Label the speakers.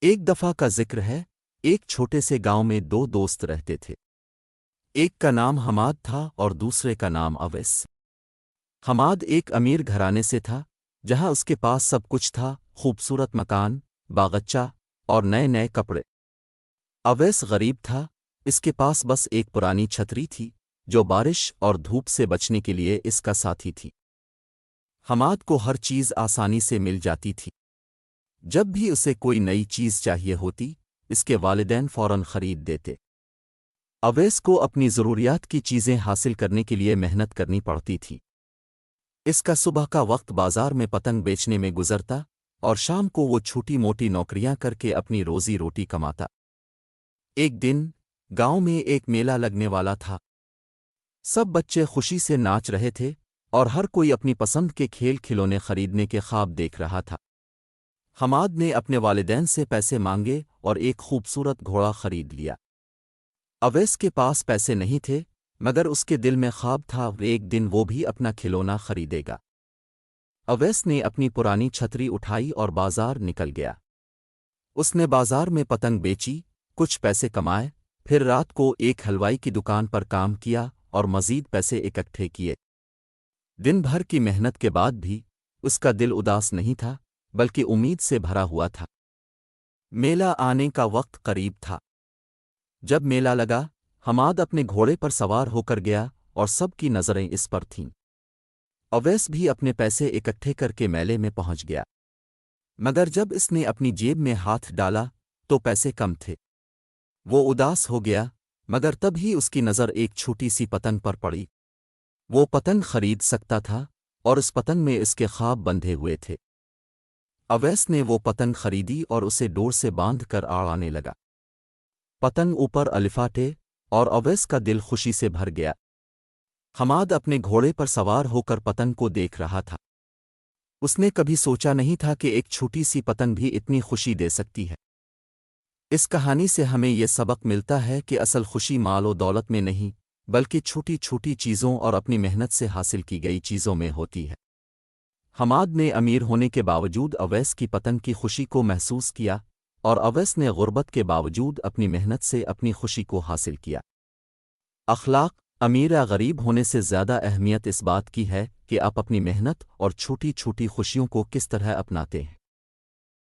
Speaker 1: ایک دفعہ کا ذکر ہے، ایک چھوٹے سے گاؤں میں دو دوست رہتے تھے۔ ایک کا نام حماد تھا اور دوسرے کا نام اویس۔ حماد ایک امیر گھرانے سے تھا، جہاں اس کے پاس سب کچھ تھا: خوبصورت مکان، باغچہ اور نئے نئے کپڑے۔ اویس غریب تھا، اس کے پاس بس ایک پرانی چھتری تھی، جو بارش اور دھوپ سے بچنے کے لیے اس کا ساتھی تھی۔ حماد کو ہر چیز آسانی سے مل جاتی تھی۔ جب بھی اسے کوئی نئی چیز چاہیے ہوتی، اس کے والدین فوراً خرید دیتے۔ اویس کو اپنی ضروریات کی چیزیں حاصل کرنے کے لیے محنت کرنی پڑتی تھی۔ اس کا صبح کا وقت بازار میں پتنگ بیچنے میں گزرتا، اور شام کو وہ چھوٹی موٹی نوکریاں کر کے اپنی روزی روٹی کماتا۔ ایک دن گاؤں میں ایک میلہ لگنے والا تھا۔ سب بچے خوشی سے ناچ رہے تھے، اور ہر کوئی اپنی پسند کے کھیل کھلونے خریدنے کے خواب دیکھ رہا تھا۔ حماد نے اپنے والدین سے پیسے مانگے اور ایک خوبصورت گھوڑا خرید لیا۔ اویس کے پاس پیسے نہیں تھے، مگر اس کے دل میں خواب تھا ایک دن وہ بھی اپنا کھلونا خریدے گا۔ اویس نے اپنی پرانی چھتری اٹھائی اور بازار نکل گیا۔ اس نے بازار میں پتنگ بیچی، کچھ پیسے کمائے، پھر رات کو ایک حلوائی کی دکان پر کام کیا اور مزید پیسے اکٹھے کیے۔ دن بھر کی محنت کے بعد بھی اس کا دل اداس نہیں تھا، بلکہ امید سے بھرا ہوا تھا۔ میلہ آنے کا وقت قریب تھا۔ جب میلہ لگا، حماد اپنے گھوڑے پر سوار ہو کر گیا اور سب کی نظریں اس پر تھیں۔ اویس بھی اپنے پیسے اکٹھے کر کے میلے میں پہنچ گیا، مگر جب اس نے اپنی جیب میں ہاتھ ڈالا تو پیسے کم تھے۔ وہ اداس ہو گیا، مگر تب ہی اس کی نظر ایک چھوٹی سی پتنگ پر پڑی۔ وہ پتنگ خرید سکتا تھا، اور اس پتنگ میں اس کے خواب بندھے ہوئے تھے۔ اویس نے وہ پتنگ خریدی اور اسے ڈور سے باندھ کر اڑانے لگا۔ پتنگ اوپر الفاٹے، اور اویس کا دل خوشی سے بھر گیا۔ حماد اپنے گھوڑے پر سوار ہو کر پتنگ کو دیکھ رہا تھا۔ اس نے کبھی سوچا نہیں تھا کہ ایک چھوٹی سی پتنگ بھی اتنی خوشی دے سکتی ہے۔ اس کہانی سے ہمیں یہ سبق ملتا ہے کہ اصل خوشی مال و دولت میں نہیں، بلکہ چھوٹی چھوٹی چیزوں اور اپنی محنت سے حاصل کی گئی چیزوں میں ہوتی ہے۔ حماد نے امیر ہونے کے باوجود اویس کی پتنگ کی خوشی کو محسوس کیا، اور اویس نے غربت کے باوجود اپنی محنت سے اپنی خوشی کو حاصل کیا۔ اخلاق: امیر یا غریب ہونے سے زیادہ اہمیت اس بات کی ہے کہ آپ اپنی محنت اور چھوٹی چھوٹی خوشیوں کو کس طرح اپناتے ہیں۔